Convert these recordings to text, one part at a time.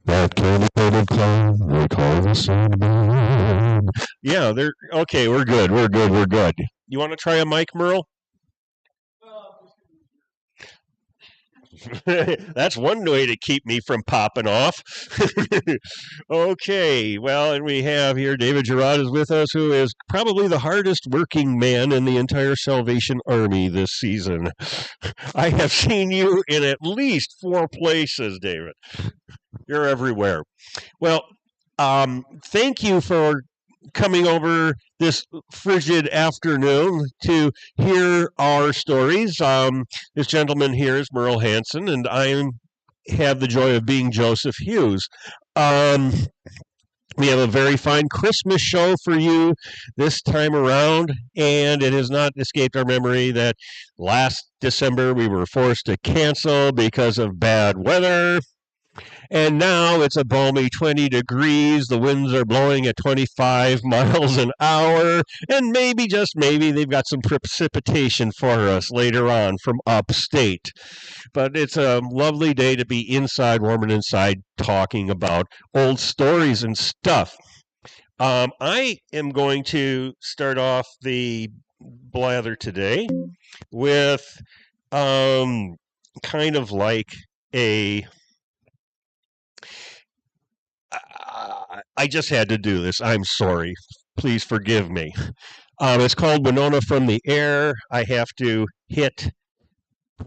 That candy-coated clown they call the Sandman. Yeah, they're okay. We're good. We're good. We're good. You want to try a mic, Merle? That's one way to keep me from popping off. Okay, well, and we have here David Gerard is with us, who is probably the hardest working man in the entire Salvation Army this season. I have seen you in at least 4 places, David. You're everywhere. Well, thank you for coming over this frigid afternoon to hear our stories. This gentleman here is Merle Hansen, and I have the joy of being Joseph Hughes. Um, we have a very fine Christmas show for you this time around, and it has not escaped our memory that last December we were forced to cancel because of bad weather. And now it's a balmy 20 degrees. The winds are blowing at 25 miles an hour. And maybe, just maybe, they've got some precipitation for us later on from upstate. But it's a lovely day to be inside, warm and inside, talking about old stories and stuff. I am going to start off the blather today with kind of like a I just had to do this. I'm sorry. Please forgive me. It's called Winona from the Air. I have to hit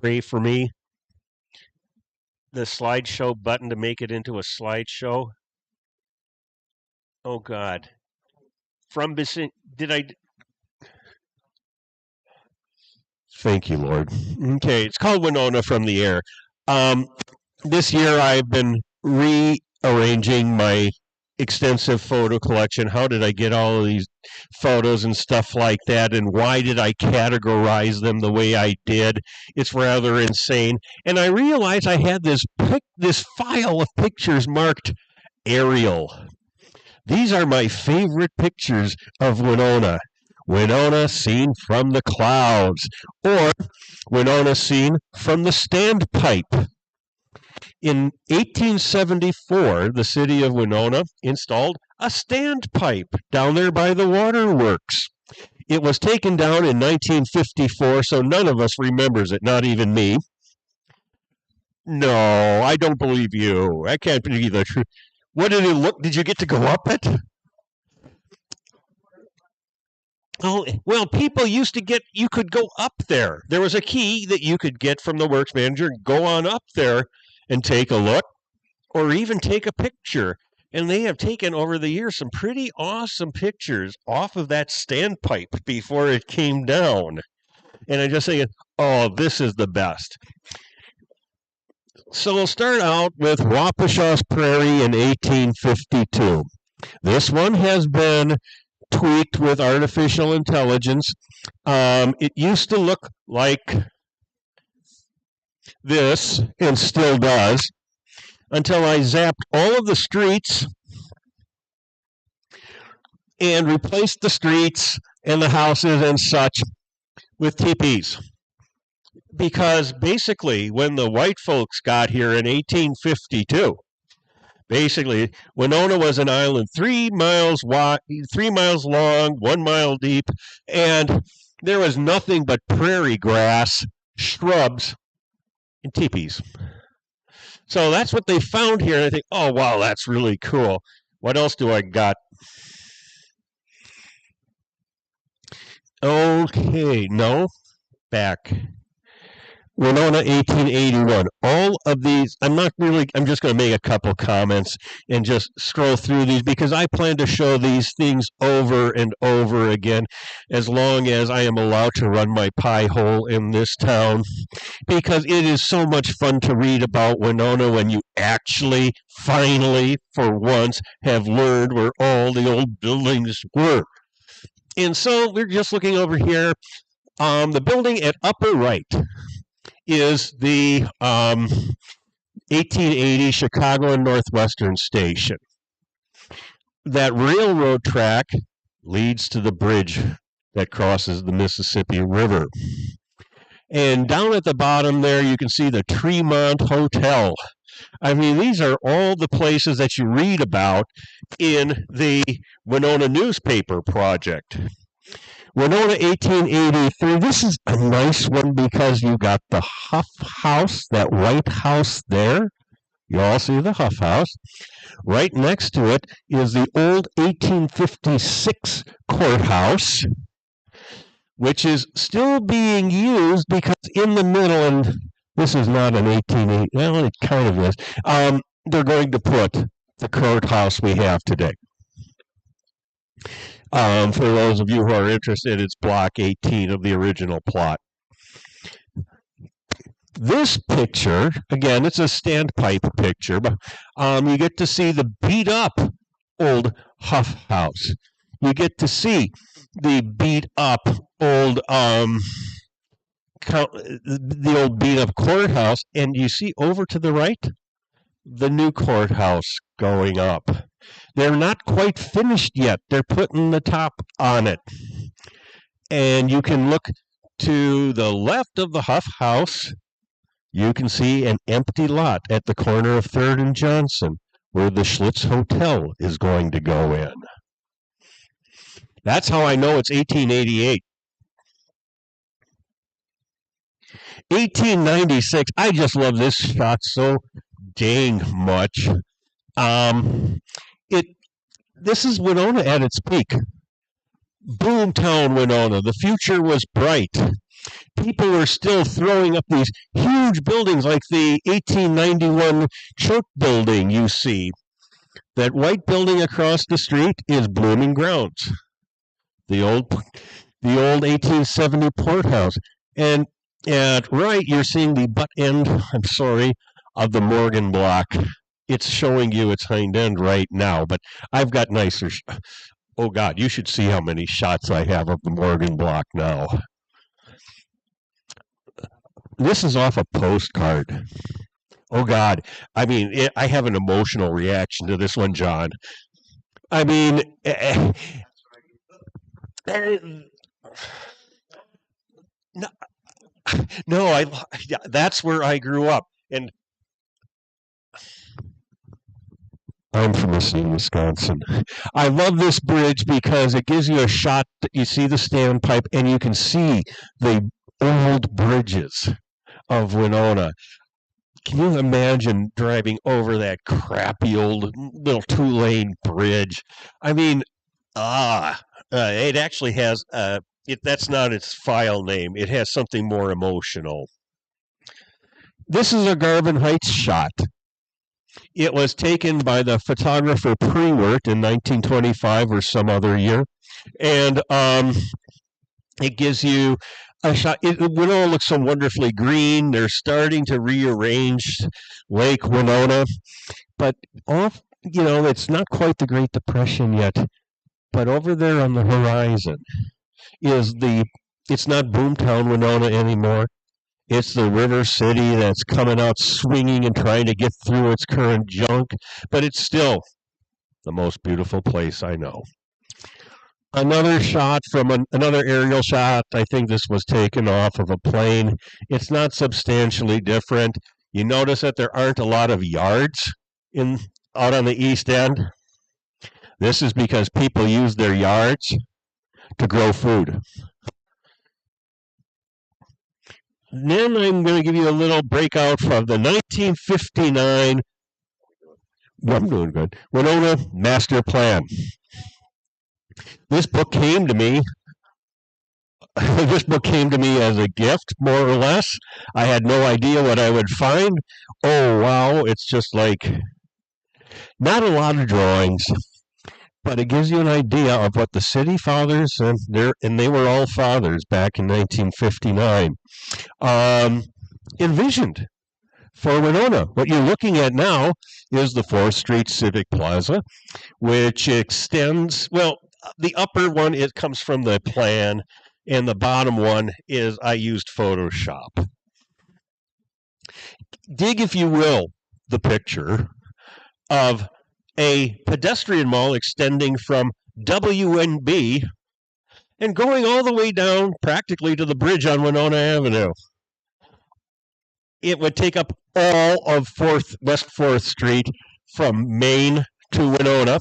pray for me, the slideshow button to make it into a slideshow. Oh, God. From did I? Thank you, Lord. Okay, it's called Winona from the Air. This year I've been rearranging my extensive photo collection. How did I get all of these photos and stuff like that? And why did I categorize them the way I did? It's rather insane. And I realized I had this file of pictures marked Ariel. These are my favorite pictures of Winona. Winona seen from the clouds, or Winona seen from the standpipe. In 1874, the city of Winona installed a standpipe down there by the waterworks. It was taken down in 1954, so none of us remembers it, not even me. No, I don't believe you. That can't be the truth. What did it look? Did you get to go up it? Oh, well, people used to you could go up there. There was a key that you could get from the works manager and go on up there and take a look or even take a picture. And they have taken over the years some pretty awesome pictures off of that standpipe before it came down. And I'm just saying, oh, this is the best. So we'll start out with Wapashaw's Prairie in 1852. This one has been tweaked with artificial intelligence. It used to look like this, and still does, until I zapped all of the streets and replaced the streets and the houses and such with teepees. Because basically, when the white folks got here in 1852, basically, Winona was an island 3 miles wide, 3 miles long, 1 mile deep, and there was nothing but prairie grass, shrubs, and teepees. So that's what they found here. And I think, oh, wow, that's really cool. What else do I got? Okay, no, back. Winona 1881. All of these, I'm just going to make a couple comments and just scroll through these because I plan to show these things over and over again as long as I am allowed to run my pie hole in this town, because it is so much fun to read about Winona when you actually, finally, for once, have learned where all the old buildings were. And so we're just looking over here. The building at upper right is the 1880 Chicago and Northwestern Station. That railroad track leads to the bridge that crosses the Mississippi River. And down at the bottom there, you can see the Tremont Hotel. I mean, these are all the places that you read about in the Winona newspaper project. Winona 1883. This is a nice one because you got the Huff House, that White House there. You all see the Huff House. Right next to it is the old 1856 courthouse, which is still being used because in the middle, and this is not an 1880, well, it kind of is, they're going to put the courthouse we have today. For those of you who are interested, it's block 18 of the original plot. This picture, again, it's a standpipe picture, but you get to see the beat up old Huff House. You get to see the beat up old the old beat up courthouse, and you see over to the right the new courthouse going up. They're not quite finished yet. They're putting the top on it. And you can look to the left of the Huff House. You can see an empty lot at the corner of 3rd and Johnson where the Schlitz Hotel is going to go in. That's how I know it's 1888. 1896, I just love this shot so dang much. This is Winona at its peak. Boomtown Winona. The future was bright. People were still throwing up these huge buildings like the 1891 church building you see. That white building across the street is Blooming Grounds. The old 1870 Porthouse. And at right, you're seeing the butt end, of the Morgan block. It's showing you its hind end right now, but I've got nicer. Oh, God, you should see how many shots I have of the Morgan block now. This is off a postcard. Oh, God. I mean, I have an emotional reaction to this one, John. I mean, no, that's where I grew up. And I'm from Racine, Wisconsin. I love this bridge because it gives you a shot that you see the standpipe and you can see the old bridges of Winona. Can you imagine driving over that crappy old little 2-lane bridge? I mean, it actually has, that's not its file name. It has something more emotional. This is a Garvin Heights shot. It was taken by the photographer Prewert in 1925 or some other year. And it gives you a shot. Winona looks so wonderfully green. They're starting to rearrange Lake Winona. But it's not quite the Great Depression yet. But over there on the horizon is it's not Boomtown Winona anymore. It's the River City that's coming out swinging and trying to get through its current junk, but it's still the most beautiful place I know. Another shot from another aerial shot. I think this was taken off of a plane. It's not substantially different. You notice that there aren't a lot of yards out on the east end. This is because people use their yards to grow food. Then I'm going to give you a little breakout from the 1959 I'm doing good. Winona Master Plan. This book came to me. This book came to me as a gift, more or less. I had no idea what I would find. Oh, wow. It's just like not a lot of drawings, but it gives you an idea of what the city fathers, and they were all fathers back in 1959, envisioned for Winona. What you're looking at now is the 4th Street Civic Plaza, which extends, well, the upper one, it comes from the plan, and the bottom one is I used Photoshop. Dig, if you will, the picture of a pedestrian mall extending from WNB and going all the way down practically to the bridge on Winona Avenue. it would take up all of West 4th Street from Main to Winona.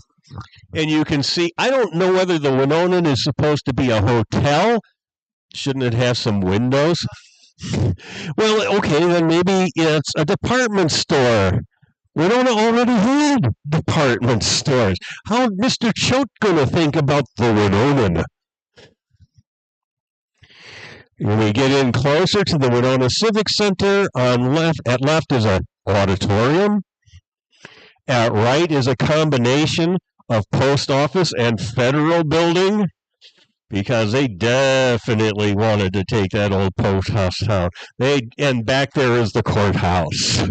And you can see, I don't know whether the Winona is supposed to be a hotel. Shouldn't it have some windows? Well, okay, then maybe it's a department store. Winona already had department stores. How's Mr. Choate going to think about the Winona? When we get in closer to the Winona Civic Center, at left is an auditorium. At right is a combination of post office and federal building because they definitely wanted to take that old post house down. And back there is the courthouse.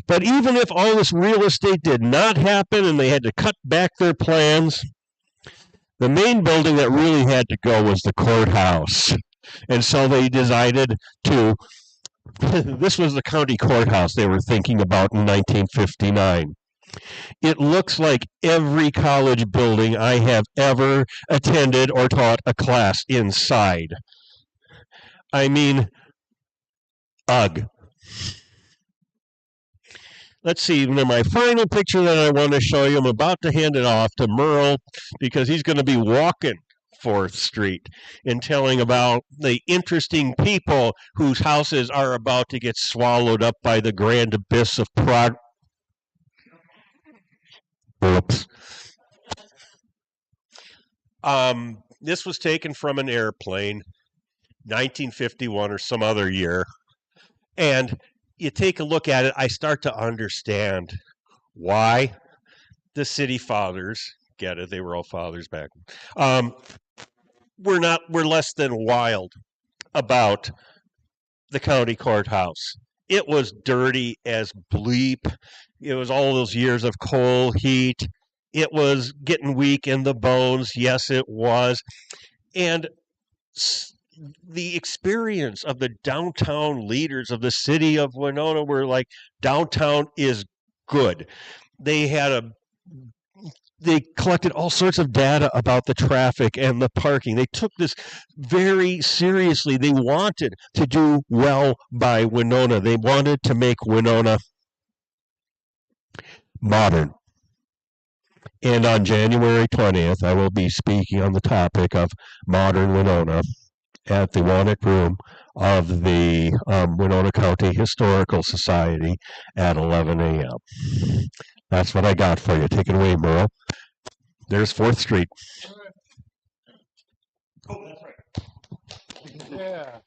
But even if all this real estate did not happen and they had to cut back their plans, the main building that really had to go was the courthouse. And so they decided to, this was the county courthouse they were thinking about in 1959. It looks like every college building I have ever attended or taught a class inside. I mean, ugh. Let's see, my final picture that I want to show you, I'm about to hand it off to Merle because he's going to be walking 4th Street and telling about the interesting people whose houses are about to get swallowed up by the grand abyss of Oops. This was taken from an airplane, 1951 or some other year. And you take a look at it, I start to understand why the city fathers, get it, they were all fathers back, were less than wild about the county courthouse. It was dirty as bleep. It was all those years of coal heat. It was getting weak in the bones. Yes, it was. And the experience of the downtown leaders of the city of Winona were like, downtown is good. They collected all sorts of data about the traffic and the parking. They took this very seriously. They wanted to do well by Winona. They wanted to make Winona modern. And on January 20th, I will be speaking on the topic of modern Winona at the Wannock Room of the Winona County Historical Society at 11 a.m. That's what I got for you. Take it away, Merle. There's 4th Street. Oh, that's right. Yeah.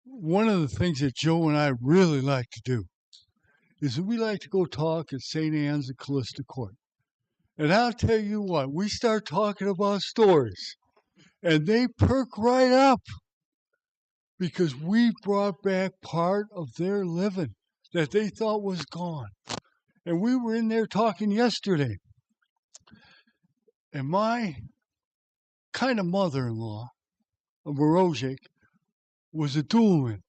One of the things that Joe and I really like to do is we like to go talk at St. Anne's and Callista Court. And I'll tell you what, we start talking about stories, and they perk right up because we brought back part of their living that they thought was gone. And we were in there talking yesterday. And my kind of mother-in-law, a Morozek, was a doulman.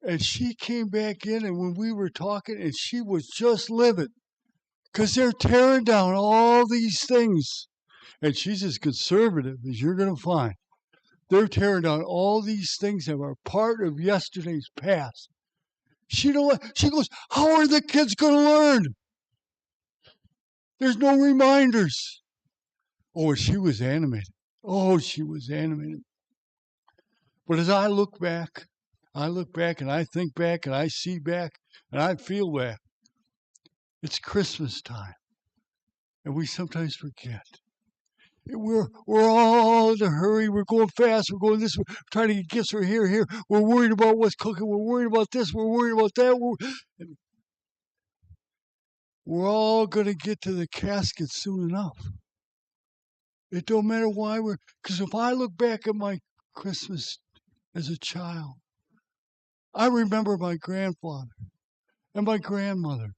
And she came back in, and when we were talking, and she was just livid because they're tearing down all these things. And she's as conservative as you're going to find. They're tearing down all these things that are part of yesterday's past. She goes, how are the kids going to learn? There's no reminders. Oh, she was animated. Oh, she was animated. But as I look back and I think back and I see back and I feel back. It's Christmas time. And we sometimes forget. We're all in a hurry. We're going fast. We're going this. We're trying to get gifts. We're here. We're worried about what's cooking. We're worried about this. We're worried about that. We're all going to get to the casket soon enough. It don't matter why because if I look back at my Christmas as a child, I remember my grandfather and my grandmother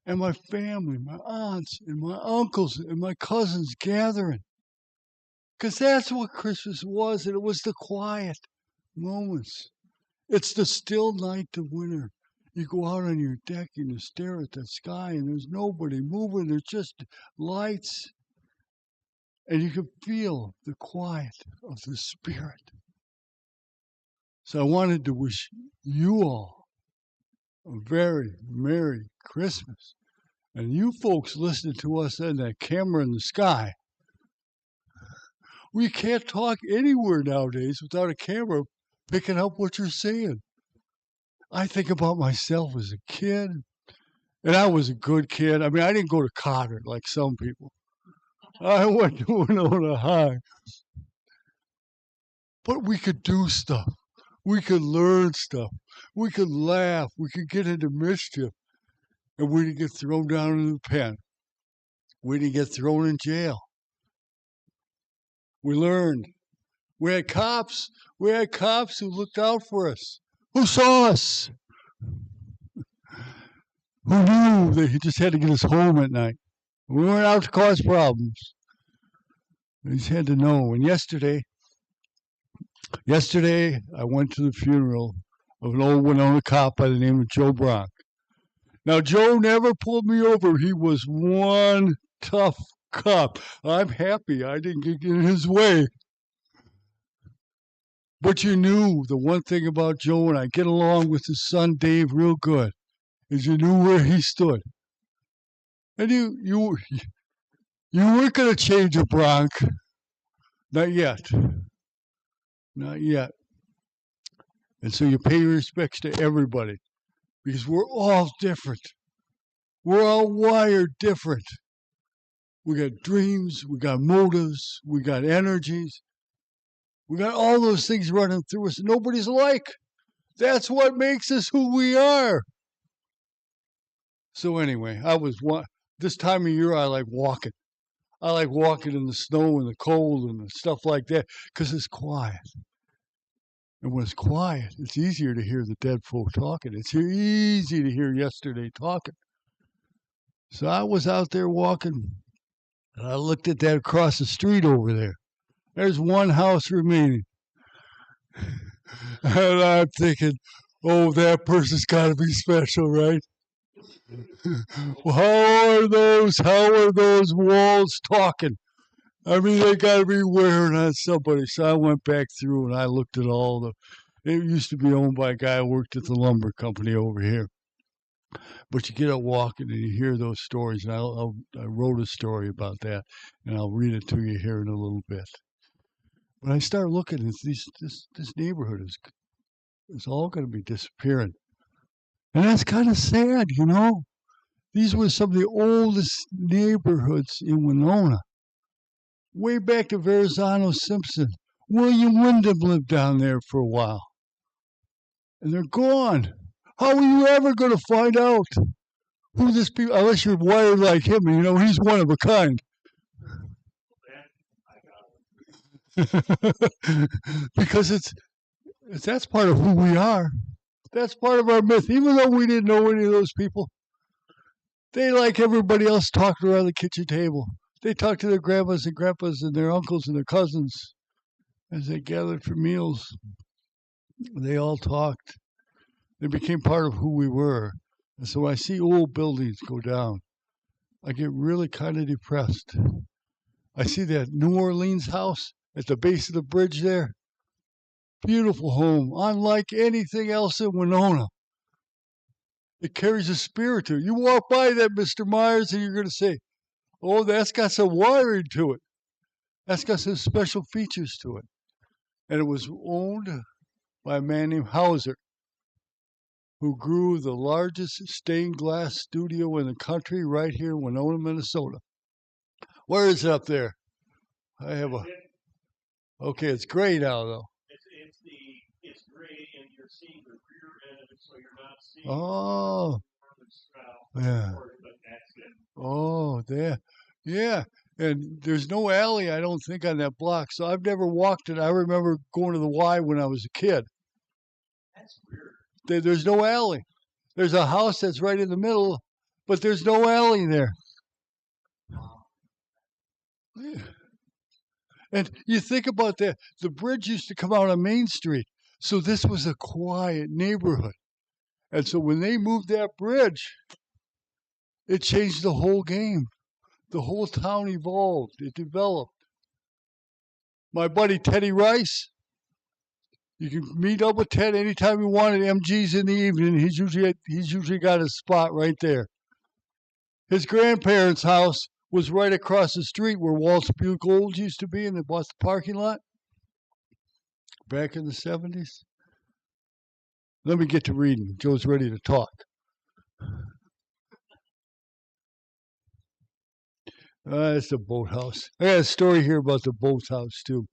and my family, my aunts and my uncles and my cousins gathering. Because that's what Christmas was, and it was the quiet moments. It's the still night of winter. You go out on your deck and you stare at the sky, and there's nobody moving. There's just lights. And you can feel the quiet of the spirit. So I wanted to wish you all a very Merry Christmas. And you folks listening to us in that camera in the sky, we can't talk anywhere nowadays without a camera picking up what you're saying. I think about myself as a kid, and I was a good kid. I mean, I didn't go to Cotter like some people. I went to Winona High. But we could do stuff. We could learn stuff. We could laugh. We could get into mischief. And we didn't get thrown down in the pen. We didn't get thrown in jail. We learned. We had cops. We had cops who looked out for us, who saw us, who knew that he just had to get us home at night. We weren't out to cause problems. We just had to know. And yesterday, I went to the funeral of an old Winona cop by the name of Joe Bronk. Now, Joe never pulled me over. He was one tough cop. I'm happy I didn't get in his way. But you knew the one thing about Joe, and I get along with his son Dave real good, is you knew where he stood. And you weren't going to change a Bronc. Not yet. Not yet. And so you pay your respects to everybody because we're all different. We're all wired different. We got dreams, we got motives, we got energies. We got all those things running through us. Nobody's alike. That's what makes us who we are. So anyway, this time of year I like walking. I like walking in the snow and the cold and the stuff like that because it's quiet. And when it's quiet, it's easier to hear the dead folk talking. It's easy to hear yesterday talking. So I was out there walking, and I looked at that across the street over there. There's one house remaining. And I'm thinking, oh, that person's got to be special, right? Well, how are those walls talking? I mean, they got to be wearing on somebody. So I went back through and I looked at all the. It used to be owned by a guy who worked at the lumber company over here. But you get out walking and you hear those stories. And I wrote a story about that, and I'll read it to you here in a little bit. When I start looking, this neighborhood is all going to be disappearing, and that's kind of sad, you know. These were some of the oldest neighborhoods in Winona. Way back to Verrazano Simpson. William Wyndham lived down there for a while. And they're gone. How are you ever going to find out who this people, unless you're wired like him, and you know, he's one of a kind. Because that's part of who we are. That's part of our myth. Even though we didn't know any of those people, they, like everybody else, talked around the kitchen table. They talked to their grandmas and grandpas and their uncles and their cousins as they gathered for meals. They all talked. They became part of who we were. And so I see old buildings go down. I get really kind of depressed. I see that New Orleans house at the base of the bridge there. Beautiful home, unlike anything else in Winona. It carries a spirit to it. You walk by that, Mr. Myers, and you're going to say, oh, that's got some wiring to it. That's got some special features to it. And it was owned by a man named Hauser, who grew the largest stained glass studio in the country right here in Winona, Minnesota. Where is it up there? I have a. Okay, it's gray now, though. It's gray, and you're seeing the rear end of it, so you're not seeing. Oh. Yeah. Oh, there. Yeah. And there's no alley, I don't think, on that block. So I've never walked it. I remember going to the Y when I was a kid. That's weird. There's no alley. There's a house that's right in the middle, but there's no alley there. Yeah. And you think about that. The bridge used to come out on Main Street. So this was a quiet neighborhood. And so when they moved that bridge, it changed the whole game. The whole town evolved. It developed. My buddy Teddy Rice, You can meet up with Ted anytime you want at MG's in the evening. He's usually got his spot right there. His grandparents' house was right across the street where Walt's Buick Olds used to be in the bus parking lot back in the 70s. Let me get to reading. Joe's ready to talk. It's the boathouse. I got a story here about the boathouse too.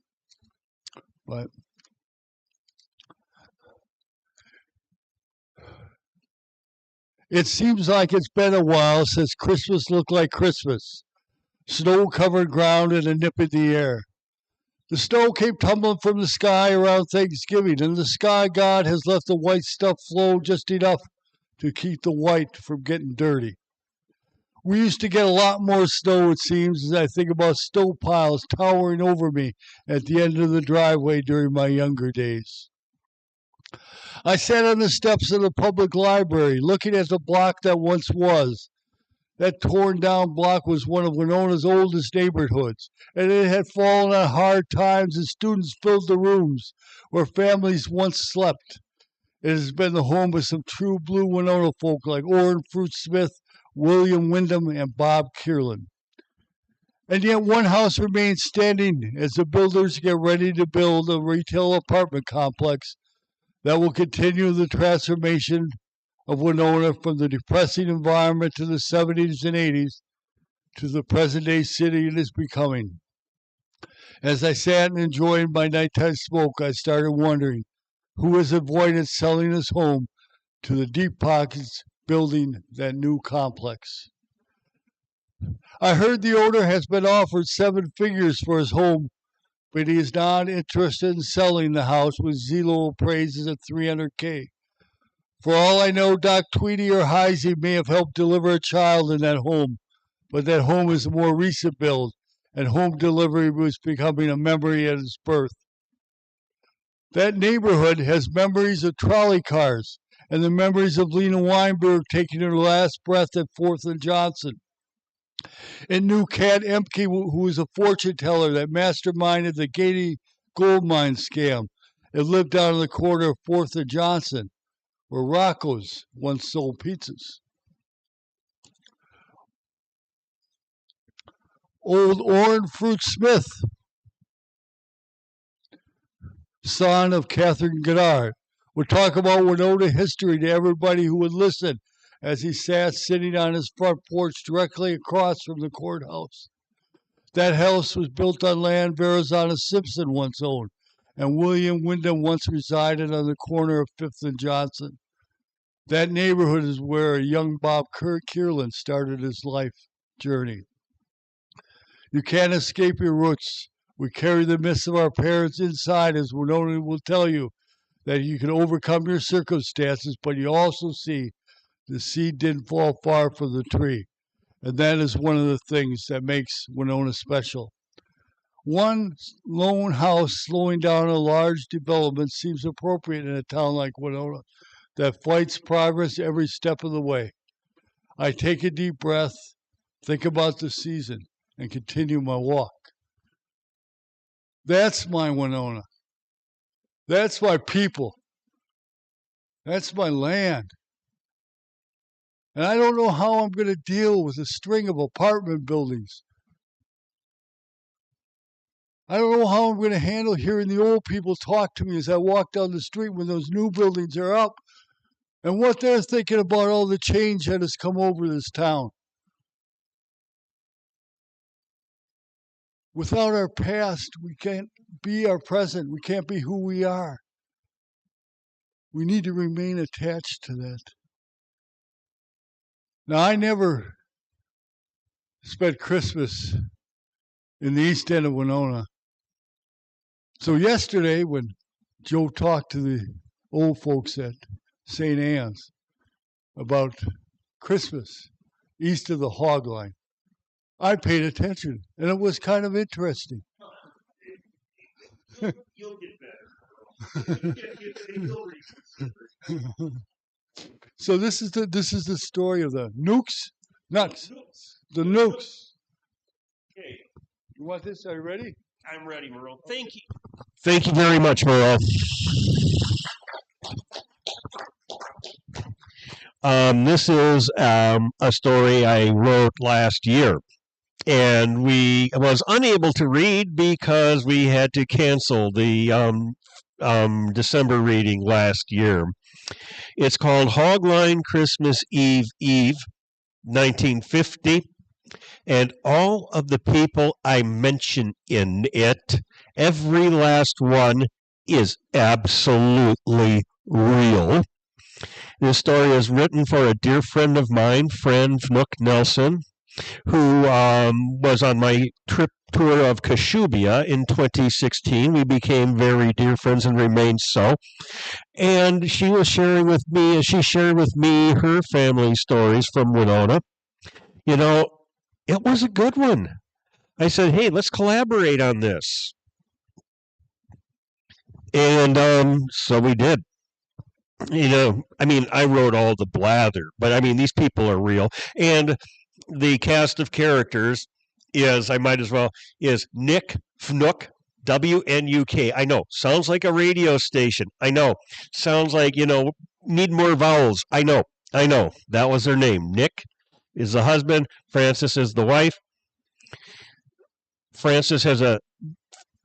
But it seems like it's been a while since Christmas looked like Christmas. Snow-covered ground and a nip in the air. The snow came tumbling from the sky around Thanksgiving, and the sky god has let the white stuff flow just enough to keep the white from getting dirty. We used to get a lot more snow, it seems, as I think about snow piles towering over me at the end of the driveway during my younger days. I sat on the steps of the public library, looking at the block that once was. That torn-down block was one of Winona's oldest neighborhoods, and it had fallen on hard times as students filled the rooms where families once slept. It has been the home of some true blue Winona folk like Orrin Fruit Smith, William Wyndham, and Bob Kierlin. And yet one house remains standing as the builders get ready to build a retail apartment complex that will continue the transformation of Winona from the depressing environment to the 70s and 80s to the present-day city it is becoming. As I sat and enjoyed my nighttime smoke, I started wondering who has avoided selling his home to the deep pockets building that new complex. I heard the owner has been offered 7 figures for his home, but he is not interested in selling the house with Zillow appraises at $300K. For all I know, Doc Tweedy or Heisey may have helped deliver a child in that home, but that home is a more recent build, and home delivery was becoming a memory at its birth. That neighborhood has memories of trolley cars and the memories of Lena Weinberg taking her last breath at 4th and Johnson. It knew Cat Emke, who was a fortune teller that masterminded the Gady gold mine scam. It lived down on the corner of 4th and Johnson, where Rocco's once sold pizzas. Old Orrin Fruit Smith, son of Catherine Goddard, would talk about Winona history to everybody who would listen as he sat sitting on his front porch directly across from the courthouse. That house was built on land Verrazano Simpson once owned, and William Wyndham once resided on the corner of 5th and Johnson. That neighborhood is where a young Bob Kierlin started his life journey. You can't escape your roots. We carry the myths of our parents inside, as Winona will tell you, that you can overcome your circumstances, but you also see the seed didn't fall far from the tree. And that is one of the things that makes Winona special. One lone house slowing down a large development seems appropriate in a town like Winona that fights progress every step of the way. I take a deep breath, think about the season, and continue my walk. That's my Winona. That's my people. That's my land. And I don't know how I'm going to deal with a string of apartment buildings. I don't know how I'm going to handle hearing the old people talk to me as I walk down the street when those new buildings are up and what they're thinking about all the change that has come over this town. Without our past, we can't be our present. We can't be who we are. We need to remain attached to that. Now, I never spent Christmas in the east end of Winona. So yesterday, when Joe talked to the old folks at St. Anne's about Christmas east of the hog line, I paid attention, and it was kind of interesting. You'll get better. So this is the story of the nuts. The nukes. Okay. You want this? Are you ready? I'm ready, Merle. Thank you. Thank you very much, Merle. This is a story I wrote last year, and we was unable to read because we had to cancel the December reading last year. It's called Hogline Christmas Eve Eve, 1950, and all of the people I mention in it, every last one, is absolutely real. This story is written for a dear friend of mine, Fran Fnook Nelson, who was on my trip tour of Kashubia in 2016. We became very dear friends and remain so. And she was sharing with me, and she shared with me her family stories from Winona. You know, it was a good one. I said, hey, let's collaborate on this. And so we did. I mean, I wrote all the blather, but I mean, these people are real. And the cast of characters is, I might as well, is Nick Fnook, WNUK. I know, sounds like a radio station. I know, sounds like, need more vowels. I know, that was their name. Nick is the husband, Frances is the wife. Frances has a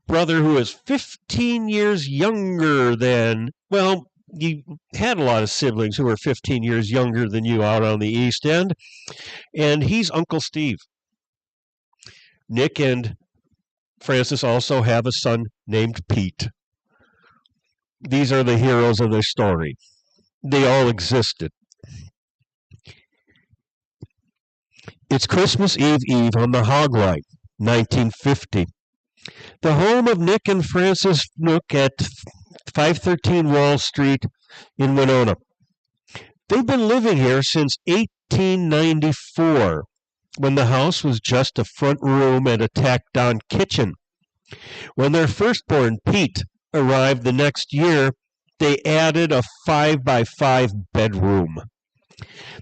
brother who is 15 years younger than, well, you had a lot of siblings who were 15 years younger than you out on the East End, and he's Uncle Steve. Nick and Frances also have a son named Pete. These are the heroes of their story. They all existed. It's Christmas Eve Eve on the Hogline, 1950. The home of Nick and Frances Nook at 513 Wall Street in Winona. They've been living here since 1894, when the house was just a front room and a tacked-on kitchen. When their firstborn, Pete, arrived the next year, they added a 5-by-5 bedroom.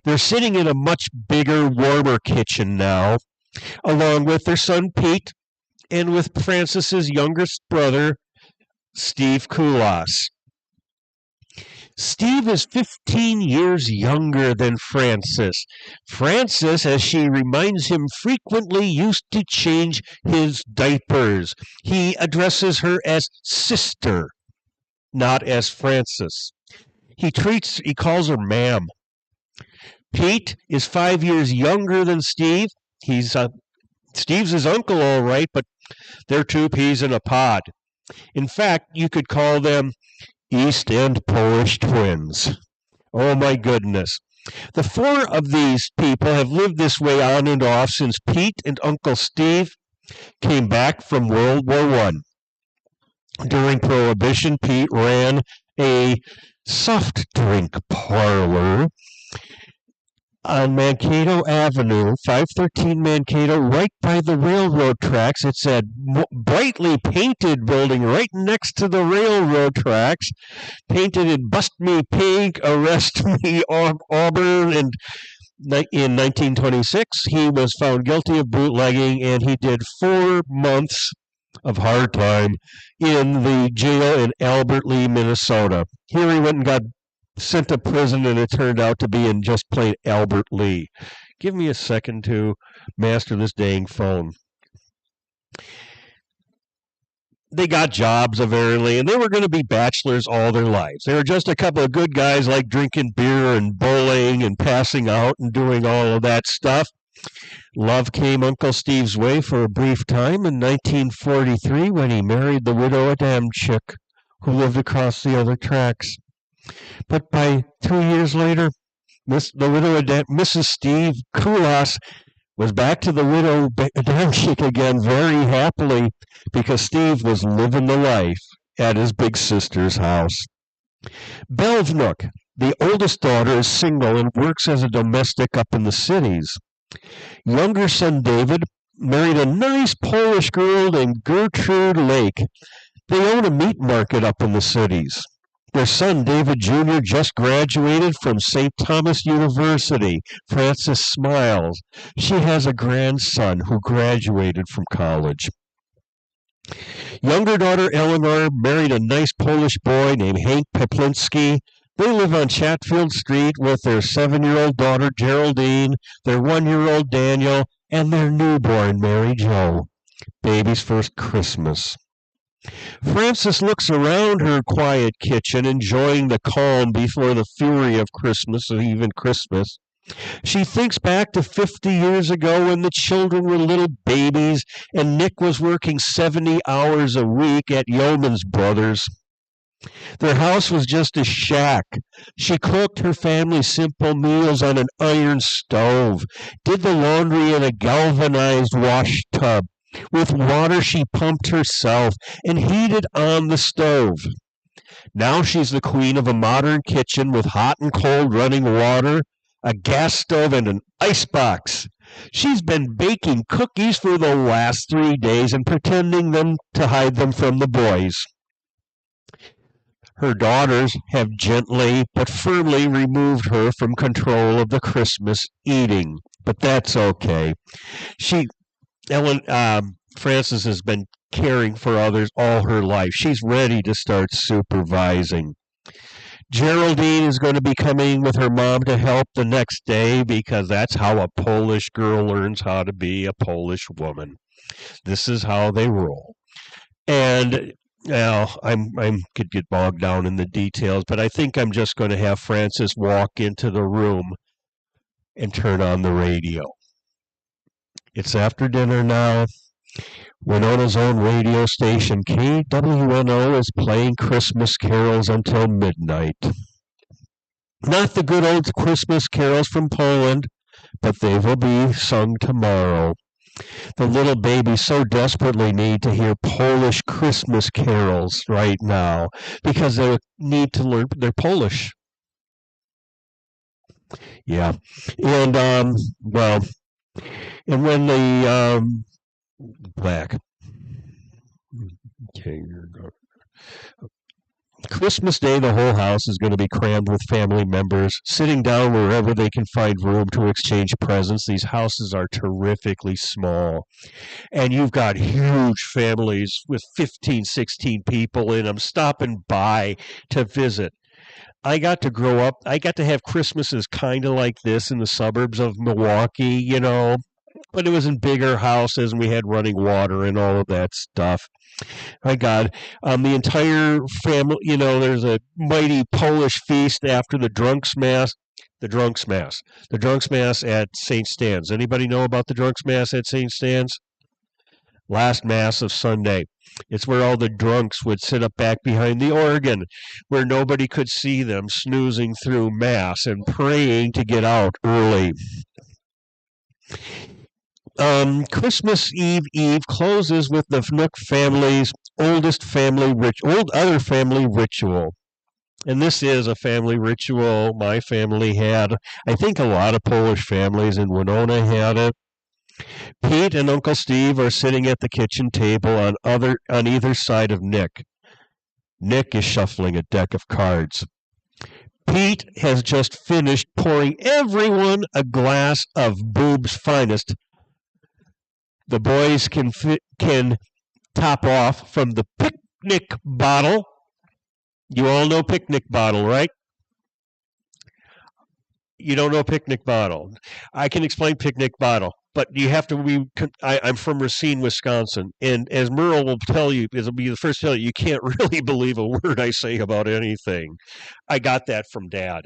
They're sitting in a much bigger, warmer kitchen now, along with their son, Pete, and with Frances's youngest brother, Steve Koulas. Steve is 15 years younger than Frances. Frances, as she reminds him frequently, used to change his diapers. He addresses her as sister, not as Frances. He calls her ma'am. Pete is 5 years younger than Steve. Steve's his uncle, all right, but they're two peas in a pod. In fact, you could call them East End Polish twins. Oh my goodness. The four of these people have lived this way on and off since Pete and Uncle Steve came back from World War I. During Prohibition, Pete ran a soft drink parlor on Mankato Avenue, 513 Mankato, right by the railroad tracks. It's a brightly painted building right next to the railroad tracks, painted in Bust Me Pink, Arrest Me Auburn, and in 1926, he was found guilty of bootlegging, and he did 4 months of hard time in the jail in Albert Lee, Minnesota. Here he went and got sent to prison, and it turned out to be in just plain Albert Lee. Give me a second to master this dang phone. They got jobs, apparently, and they were going to be bachelors all their lives. They were just a couple of good guys like drinking beer and bowling and passing out and doing all of that stuff. Love came Uncle Steve's way for a brief time in 1943 when he married the widow Adamczyk, who lived across the other tracks. But by 2 years later, Mrs. Steve Koulas was back to the widow Adamczyk again very happily because Steve was living the life at his big sister's house. Belvnuk, the oldest daughter, is single and works as a domestic up in the cities. Younger son David married a nice Polish girl named Gertrude Lake. They own a meat market up in the cities. Their son, David Jr., just graduated from St. Thomas University. Frances smiles. She has a grandson who graduated from college. Younger daughter Eleanor married a nice Polish boy named Hank Peplinski. They live on Chatfield Street with their 7-year-old daughter Geraldine, their 1-year-old Daniel, and their newborn Mary Jo. Baby's first Christmas. Frances looks around her quiet kitchen, enjoying the calm before the fury of Christmas, or even Christmas. She thinks back to 50 years ago when the children were little babies and Nick was working 70 hours a week at Yeoman's Brothers. Their house was just a shack. She cooked her family simple meals on an iron stove, did the laundry in a galvanized wash tub. With water she pumped herself and heated on the stove. Now she's the queen of a modern kitchen with hot and cold running water, a gas stove, and an icebox. She's been baking cookies for the last 3 days and pretending them to hide them from the boys. Her daughters have gently but firmly removed her from control of the Christmas eating, but that's okay. Frances has been caring for others all her life. She's ready to start supervising. Geraldine is going to be coming with her mom to help the next day because that's how a Polish girl learns how to be a Polish woman. This is how they roll. And now I could get bogged down in the details, but I think I'm just going to have Frances walk into the room and turn on the radio. It's after dinner now. Winona's own radio station, KWNO, is playing Christmas carols until midnight. Not the good old Christmas carols from Poland, but they will be sung tomorrow. The little babies so desperately need to hear Polish Christmas carols right now because they need to learn their Polish. Yeah. And, and when the black. Okay, you're going. Christmas Day, the whole house is going to be crammed with family members, sitting down wherever they can find room to exchange presents. These houses are terrifically small. And you've got huge families with 15, 16 people in them stopping by to visit. I got to grow up, I got to have Christmases kind of like this in the suburbs of Milwaukee, you know, but it was in bigger houses and we had running water and all of that stuff. My God, the entire family, you know, there's a mighty Polish feast after the Drunks Mass. The Drunks Mass. The Drunks Mass at St. Stan's. Anybody know about the Drunks Mass at St. Stan's? Last Mass of Sunday. It's where all the drunks would sit up back behind the organ, where nobody could see them snoozing through Mass and praying to get out early. Christmas Eve closes with the Fnook family's old other family ritual. And this is a family ritual my family had. I think a lot of Polish families in Winona had it. Pete and Uncle Steve are sitting at the kitchen table on either side of Nick. Nick is shuffling a deck of cards. Pete has just finished pouring everyone a glass of Boob's Finest. The boys can top off from the picnic bottle. You all know picnic bottle, right? You don't know picnic bottle. I can explain picnic bottle, but you have to. I'm from Racine, Wisconsin, and as Merle will tell you, it'll be the first to tell you, you can't really believe a word I say about anything. I got that from Dad.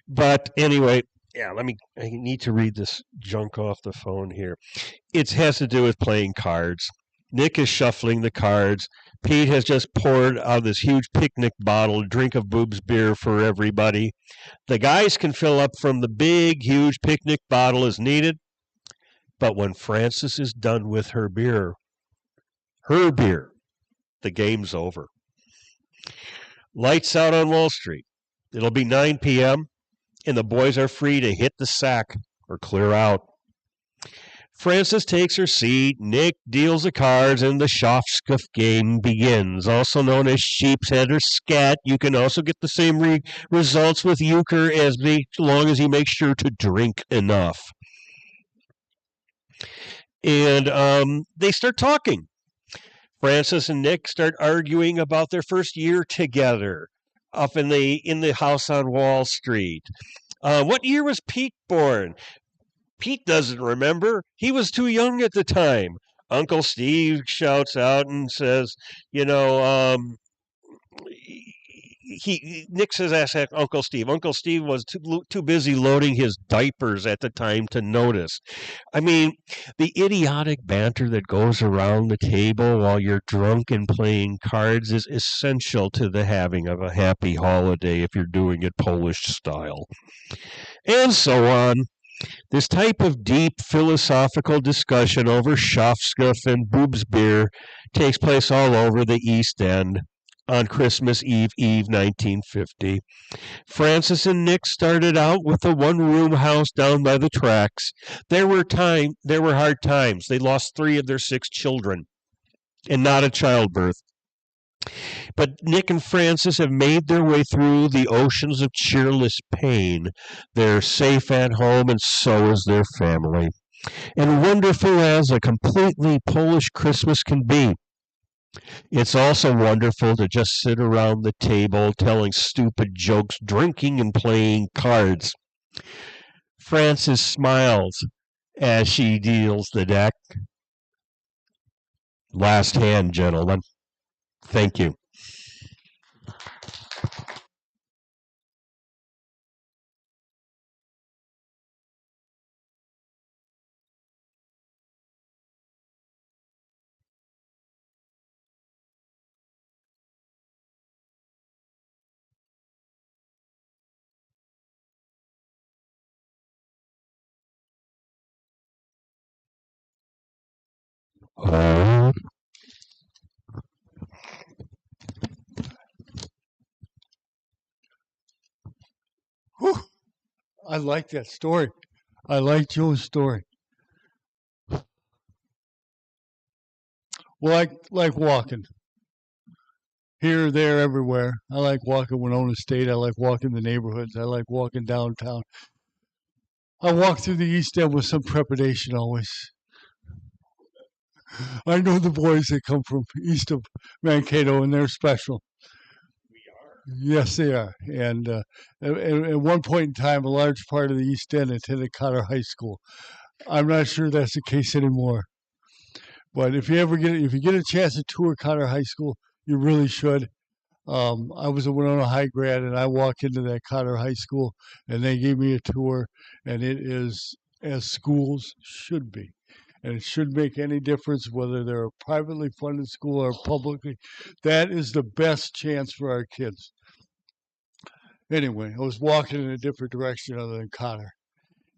But anyway. Yeah, I need to read this junk off the phone here. It has to do with playing cards. Nick is shuffling the cards. Pete has just poured out this huge picnic bottle, a drink of Boob's beer for everybody. The guys can fill up from the big, huge picnic bottle as needed. But when Frances is done with her beer, the game's over. Lights out on Wall Street. It'll be 9 p.m., and the boys are free to hit the sack or clear out. Frances takes her seat, Nick deals the cards, and the Schafskuff game begins, also known as sheep's head or scat. You can also get the same results with euchre as long as you make sure to drink enough. And they start talking. Francis and Nick start arguing about their first year together up in the house on Wall Street. What year was Pete born? Pete doesn't remember. He was too young at the time. Uncle Steve shouts out and says, you know, Nick says, ask Uncle Steve. Uncle Steve was too busy loading his diapers at the time to notice. I mean, the idiotic banter that goes around the table while you're drunk and playing cards is essential to the having of a happy holiday if you're doing it Polish style. And so on. This type of deep philosophical discussion over Schafskuff and boobs beer takes place all over the East End on Christmas Eve, 1950. Francis and Nick started out with a one-room house down by the tracks. There were hard times. They lost 3 of their 6 children, and not a childbirth. But Nick and Francis have made their way through the oceans of cheerless pain. They're safe at home, and so is their family. And wonderful as a completely Polish Christmas can be, it's also wonderful to just sit around the table telling stupid jokes, drinking, and playing cards. Frances smiles as she deals the deck. Last hand, gentlemen. Thank you. Oh. Whew. I like that story. I like Joe's story. Well, I like walking. Here, there, everywhere. I like walking Winona State. I like walking the neighborhoods. I like walking downtown. I walk through the East End with some trepidation always. I know the boys that come from east of Mankato, and they're special. Yes, they are. And at one point in time, a large part of the East End attended Cotter High School. I'm not sure that's the case anymore. But if you get a chance to tour Cotter High School, you really should. I was a Winona High grad, and I walked into that Cotter High School, and they gave me a tour, and it is as schools should be. And it shouldn't make any difference whether they're a privately funded school or publicly. That is the best chance for our kids. Anyway, I was walking in a different direction other than Cotter,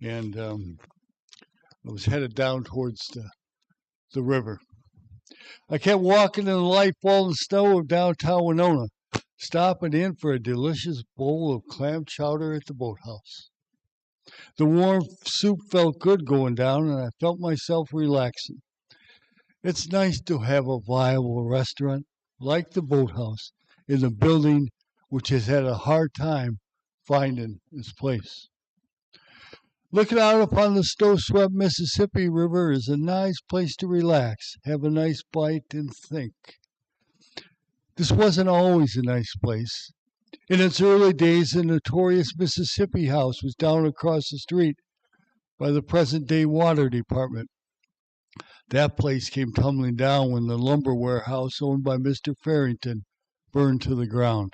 and I was headed down towards the river. I kept walking in the light falling snow of downtown Winona, stopping in for a delicious bowl of clam chowder at the boathouse. The warm soup felt good going down, and I felt myself relaxing. It's nice to have a viable restaurant like the boathouse in the building which has had a hard time finding its place. Looking out upon the snow-swept Mississippi River is a nice place to relax, have a nice bite, and think. This wasn't always a nice place. In its early days, the notorious Mississippi House was down across the street by the present-day water department. That place came tumbling down when the lumber warehouse owned by Mr. Farrington burned to the ground.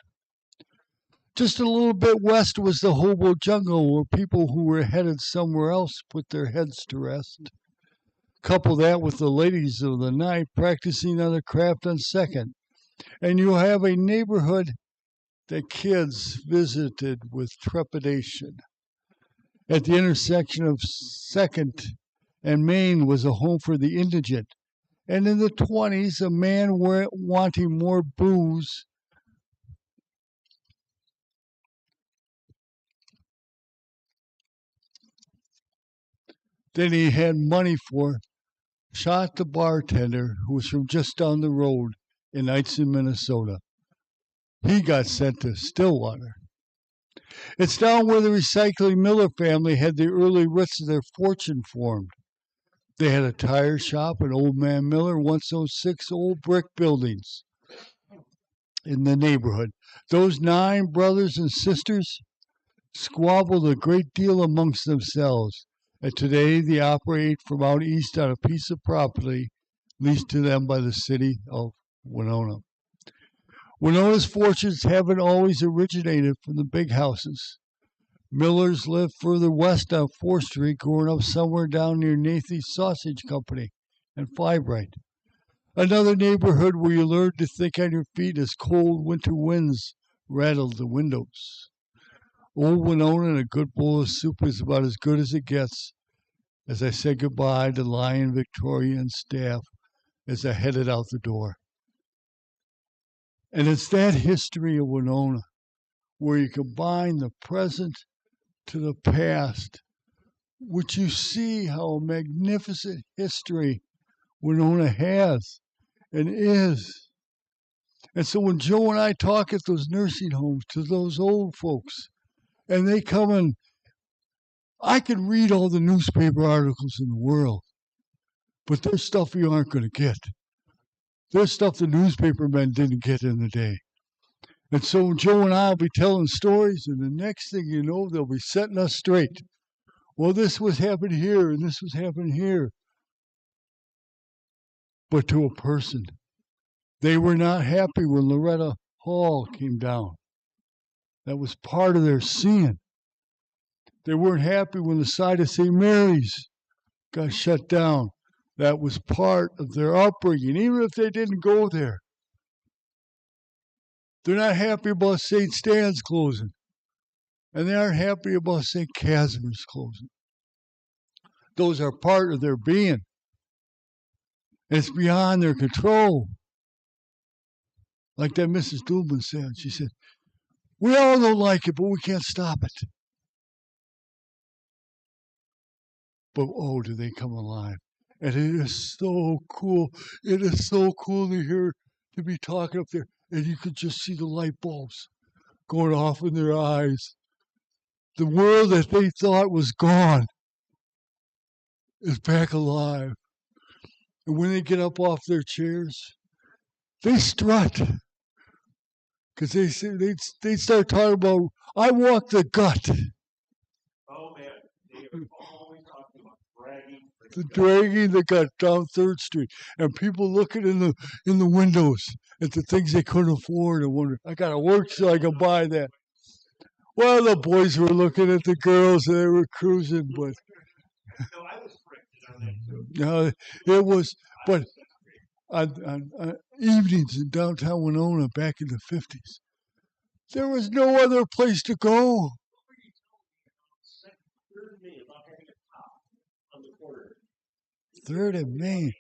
Just a little bit west was the hobo jungle where people who were headed somewhere else put their heads to rest. Couple that with the ladies of the night practicing on the craft on Second, and you have a neighborhood that kids visited with trepidation. At the intersection of Second and Main was a home for the indigent, and in the 20s, a man wanting more booze than he had money for, shot the bartender who was from just down the road in Knightson, Minnesota. He got sent to Stillwater. It's down where the recycling Miller family had the early roots of their fortune formed. They had a tire shop, and old man Miller once owned 6 old brick buildings in the neighborhood. Those 9 brothers and sisters squabbled a great deal amongst themselves, and today they operate from out east on a piece of property leased to them by the city of Winona. Winona's fortunes haven't always originated from the big houses. Millers lived further west on 4th Street, growing up somewhere down near Nathan's Sausage Company and Fibrite. Another neighborhood where you learn to think on your feet as cold winter winds rattled the windows. Old Winona and a good bowl of soup is about as good as it gets as I said goodbye to Lion, Victoria, and staff as I headed out the door. And it's that history of Winona where you combine the present to the past, which you see how magnificent history Winona has and is. And so when Joe and I talk at those nursing homes to those old folks, and they come in, I can read all the newspaper articles in the world, but there's stuff you aren't going to get. There's stuff the newspaper men didn't get in the day. And so Joe and I will be telling stories, and the next thing you know, they'll be setting us straight. Well, this was happening here, and this was happening here. But to a person, they were not happy when Loretta Hall came down. That was part of their sin. They weren't happy when the site of St. Mary's got shut down. That was part of their upbringing, even if they didn't go there. They're not happy about St. Stan's closing. And they aren't happy about St. Casimir's closing. Those are part of their being. It's beyond their control. Like that Mrs. Dubin said. She said, we all don't like it, but we can't stop it. But oh, do they come alive. And it is so cool. It is so cool to be talking up there. And you could just see the light bulbs going off in their eyes. The world that they thought was gone is back alive. And when they get up off their chairs, they strut. Because they start talking about, I walk the gut. Oh, man. They are always talking about dragging the gut down 3rd Street. And people looking in the windows at the things they couldn't afford and wonder, I got to work so I can buy that. Well, the boys were looking at the girls and they were cruising, but No, I was corrected on that. no, it was, but on evenings in downtown Winona back in the 50s, there was no other place to go. Third and Main.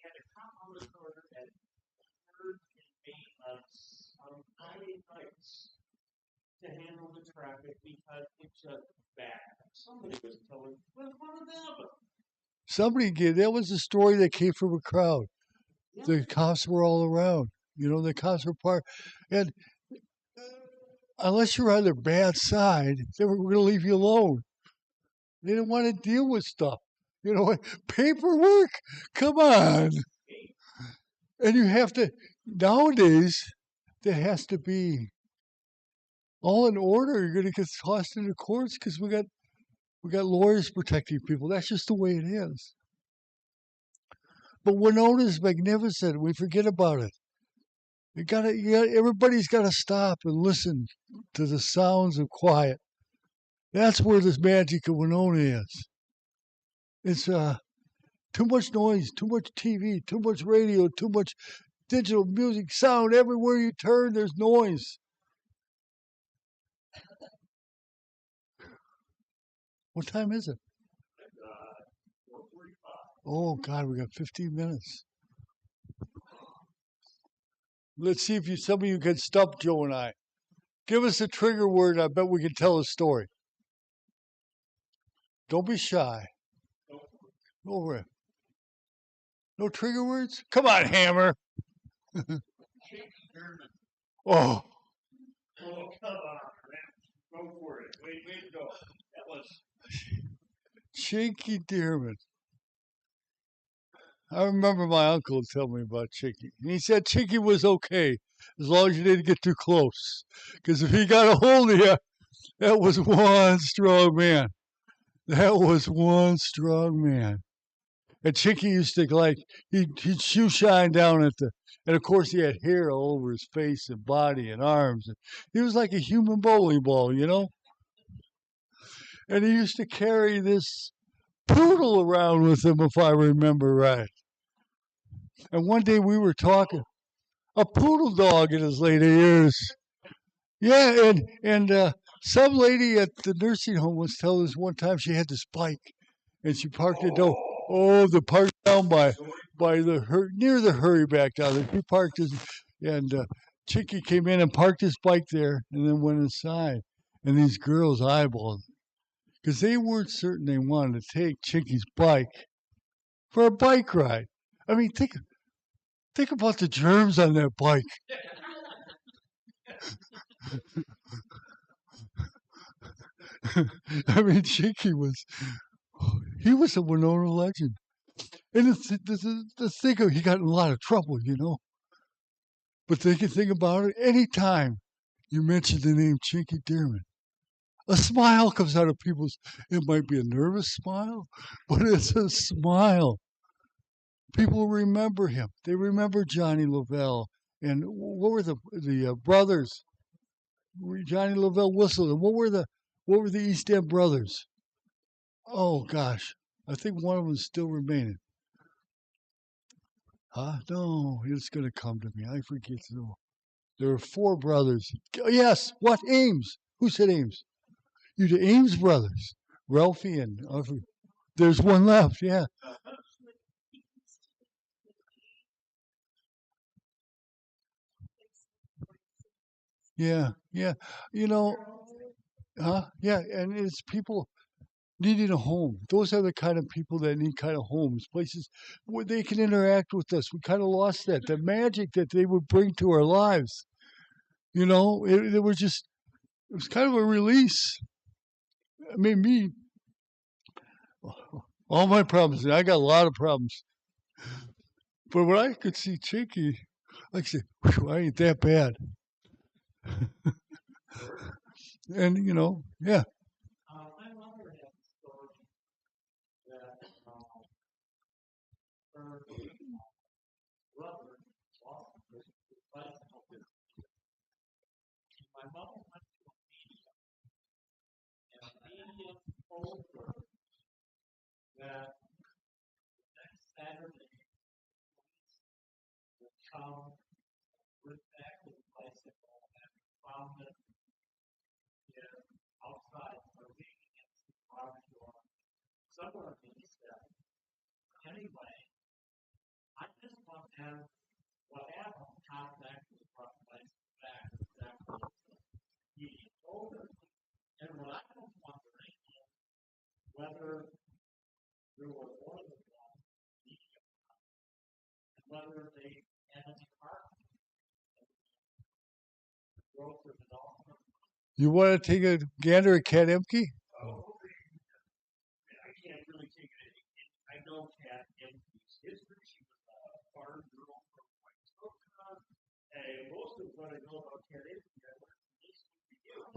To handle the traffic because it's just bad. Somebody was telling was one of them. That was a story that came from a crowd. Yeah. The cops were all around. The cops were part. And unless you're on their bad side, they were going to leave you alone. They didn't want to deal with stuff. Paperwork? Come on. And you have to, nowadays, there has to be all in order. You're going to get tossed into courts because we got lawyers protecting people. That's just the way it is. But Winona's magnificent. We forget about it. Everybody's got to stop and listen to the sounds of quiet. That's where this magic of Winona is. It's too much noise, too much TV, too much radio, too much digital music, sound. Everywhere you turn, there's noise. What time is it? 4:45. Oh, God, we got 15 minutes. Let's see if some of you can stump Joe and I. Give us a trigger word. I bet we can tell a story. Don't be shy. Over it. No trigger words? Come on, Hammer. Oh. Oh, come on, man. Go for it. Way to go. That was Shaky Dearman. I remember my uncle telling me about Chicky. And he said Chicky was okay as long as you didn't get too close. Because if he got a hold of you, that was one strong man. That was one strong man. And Chicky used to like he'd shoe shine down at the, and of course he had hair all over his face and body and arms. He was like a human bowling ball. And he used to carry this poodle around with him, if I remember right. And one day we were talking, a poodle dog in his later years. Yeah, and some lady at the nursing home was telling us one time she had this bike, and she parked it down. Oh, the park down by the near the hurry back down there. She parked his, and Chicky came in and parked his bike there, and then went inside. And these girls eyeballed because they weren't certain they wanted to take Chicky's bike for a bike ride. I mean, think about the germs on that bike. I mean, Chicky he was a Winona legend. And the thing of, he got in a lot of trouble. But the thing about it, anytime you mention the name Chinky Dearman, a smile comes out of people's, it might be a nervous smile, but it's a smile. People remember him. They remember Johnny Lavelle. And what were the brothers? Johnny Lavelle Whistle. And what were the East End brothers? Oh gosh, I think one of them is still remaining. Huh? No, it's gonna come to me. I forget. There were four brothers. Yes. What? Ames. Who said Ames? You, the Ames brothers. Ralphie and there's one left. Yeah. Yeah. Yeah. You know. Huh? Yeah. And it's people needing a home. Those are the kind of people that need kind of homes, places where they can interact with us. We kind of lost that. The magic that they would bring to our lives. It was just, it was kind of a release. I mean, me, all my problems, and I got a lot of problems. But when I could see Chinky, I could say, "Whew, I ain't that bad." And, yeah. You want to take a gander at Cat Emke?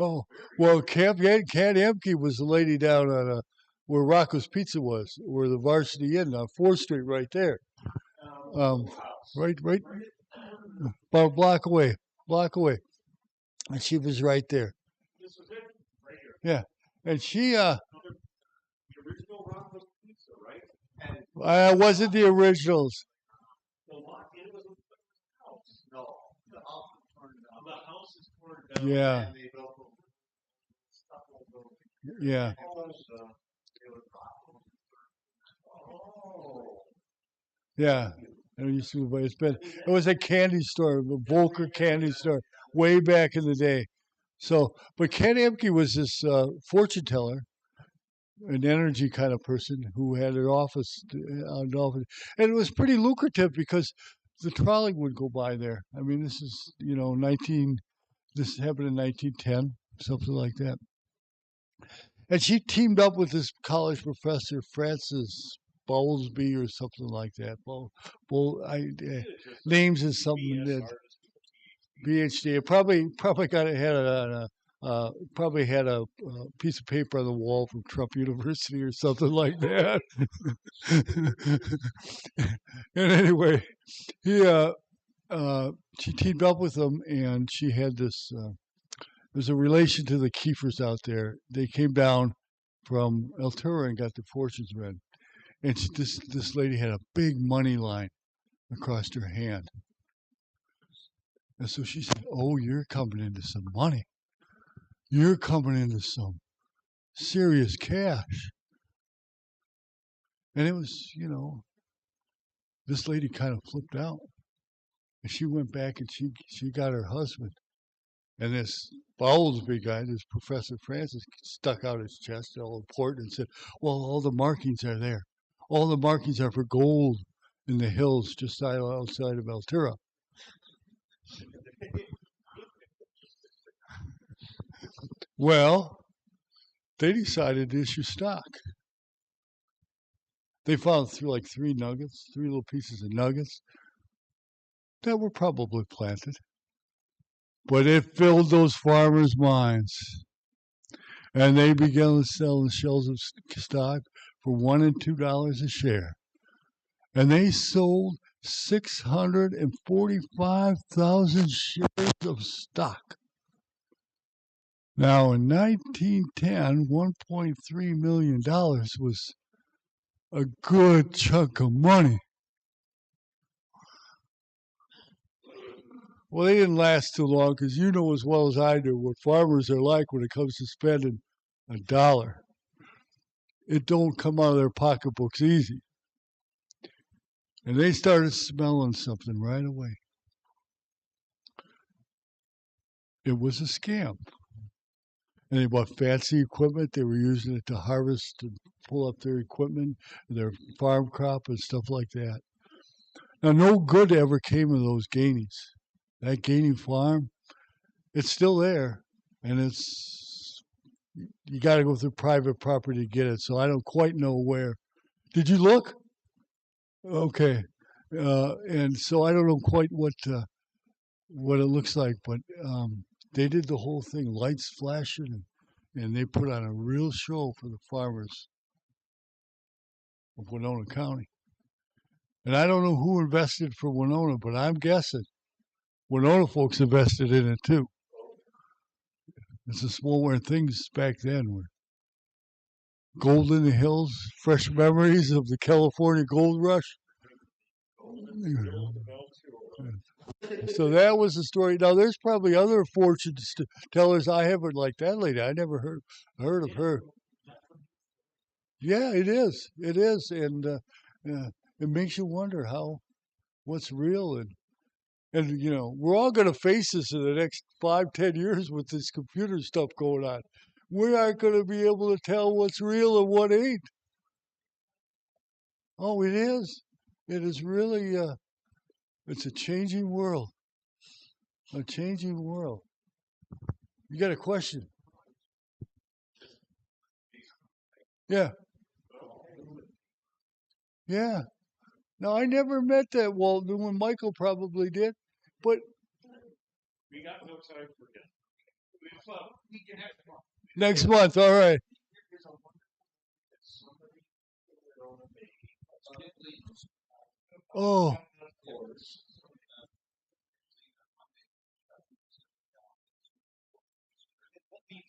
Oh, well, Cat Emke was the lady down on where Rocco's Pizza was, where the Varsity Inn on 4th Street, right there. Um, right, about a block away, and she was right there. Yeah, and she wasn't the originals. Yeah, yeah, yeah. And it was a candy store, a Volker candy store, way back in the day. So, but Ken Emke was this fortune teller, an energy kind of person who had an office on Dolphin, and it was pretty lucrative because the trolley would go by there. I mean, this is 19. This happened in 1910, something like that. And she teamed up with this college professor, Francis. Bowlesby or something like that. Names is something that BHD. It probably got it had probably had a piece of paper on the wall from Trump University or something like that. And anyway, he she teamed up with him, and she had this. There's a relation to the Kiefers out there. They came down from Altura and got their fortunes read, and this lady had a big money line across her hand, and so she said, "Oh, you're coming into some money. You're coming into some serious cash." And it was, this lady kind of flipped out, and she went back and she got her husband. And this Bowlesby guy, this Professor Francis, stuck out his chest all important and said, "Well, all the markings are there. All the markings are for gold in the hills just outside of Altura." Well, they decided to issue stock. They found three nuggets, three little pieces of nuggets that were probably planted. But it filled those farmers' minds. And they began to sell the shells of stock for $1 and $2 a share. And they sold 645,000 shares of stock. Now, in 1910, $1.3 million was a good chunk of money. Well, they didn't last too long because you know as well as I do what farmers are like when it comes to spending a dollar. It don't come out of their pocketbooks easy. And they started smelling something right away. It was a scam. And they bought fancy equipment. They were using it to harvest and pull up their equipment, their farm crop and stuff like that. Now, no good ever came of those Gainies. That Gainey farm, it's still there, and you got to go through private property to get it. So I don't quite know where. Did you look? Okay, and so I don't know quite what it looks like, but they did the whole thing, lights flashing, and they put on a real show for the farmers of Winona County. And I don't know who invested for Winona, but I'm guessing Winona folks invested in it too. It's a small where things back then were gold in the hills, fresh memories of the California gold rush. So that was the story. Now there's probably other fortune tellers I haven't like that lady. I never heard of her. Yeah, it is. It is, and it makes you wonder what's real and we're all going to face this in the next 5, 10 years with this computer stuff going on. We aren't going to be able to tell what's real and what ain't. Oh, it is. It is really. It's a changing world. A changing world. You got a question? Yeah. Yeah. Now I never met that Walt Newman. Michael probably did, but We got no time for him. next month. All right. Oh.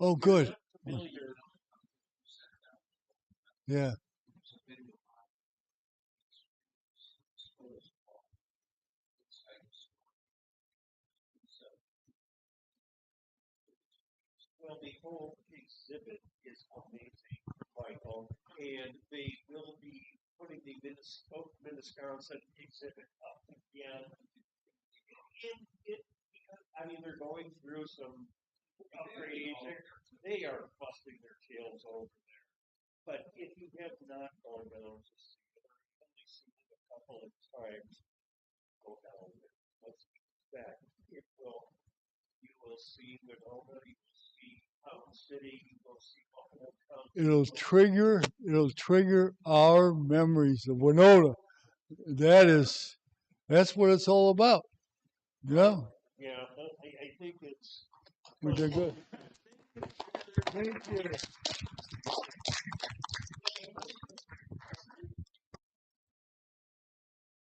Oh, good. Yeah. Well, the whole exhibit is amazing, Michael, and they will be putting the Wisconsin exhibit up again. I mean, they're going through some upgrades. They are busting their tails over there. But if you have not gone down to see it, or you've only seen it a couple of times, go down there. Let's back. You will see Winona, you will see It'll trigger our memories of Winona. That's what it's all about. Yeah. Yeah, I think it's. We did good. Thank you.